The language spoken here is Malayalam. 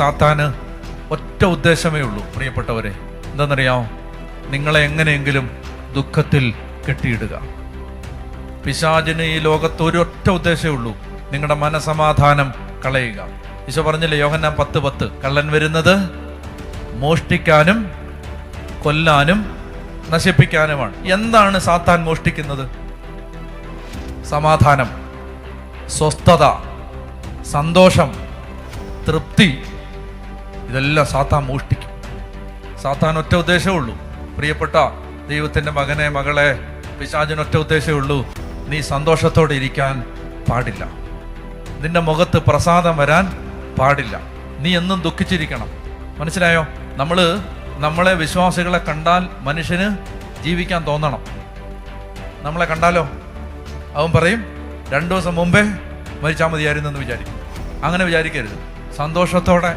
സാത്താന് ഒറ്റ ഉദ്ദേശമേ ഉള്ളൂ പ്രിയപ്പെട്ടവരെ, എന്താണെന്നറിയാമോ? നിങ്ങളെ എങ്ങനെയെങ്കിലും ദുഃഖത്തിൽ കെട്ടിയിടുക. പിശാചിന് ഈ ലോകത്ത് ഒരൊറ്റ ഉദ്ദേശമേ ഉള്ളൂ, നിങ്ങളുടെ മനസമാധാനം കളയുക. ഈശോ പറഞ്ഞില്ലേ യോഹന്നാൻ 10:10, കള്ളൻ വരുന്നത് മോഷ്ടിക്കാനും കൊല്ലാനും നശിപ്പിക്കാനുമാണ്. എന്താണ് സാത്താൻ മോഷ്ടിക്കുന്നത്? സമാധാനം, സ്വസ്ഥത, സന്തോഷം, തൃപ്തി, ഇതെല്ലാം സാത്താൻ മോഷ്ടിക്കും. സാത്താൻ ഒറ്റ ഉദ്ദേശമേ ഉള്ളൂ, പ്രിയപ്പെട്ട ദൈവത്തിൻ്റെ മകനെ മകളെ, പിശാചിന് ഒറ്റ ഉദ്ദേശമേ ഉള്ളൂ, നീ സന്തോഷത്തോടെ ഇരിക്കാൻ പാടില്ല, നിന്റെ മുഖത്ത് പ്രസാദം വരാൻ പാടില്ല, നീ എന്നും ദുഃഖിച്ചിരിക്കണം. മനസ്സിലായോ? നമ്മളെ വിശ്വാസികളെ കണ്ടാൽ മനുഷ്യന് ജീവിക്കാൻ തോന്നണം. നമ്മളെ കണ്ടാലോ അവൻ പറയും 2 ദിവസം മുമ്പേ മരിച്ചാൽ മതിയായിരുന്നു എന്ന് വിചാരിക്കും. അങ്ങനെ വിചാരിക്കരുത്. സന്തോഷത്തോടെ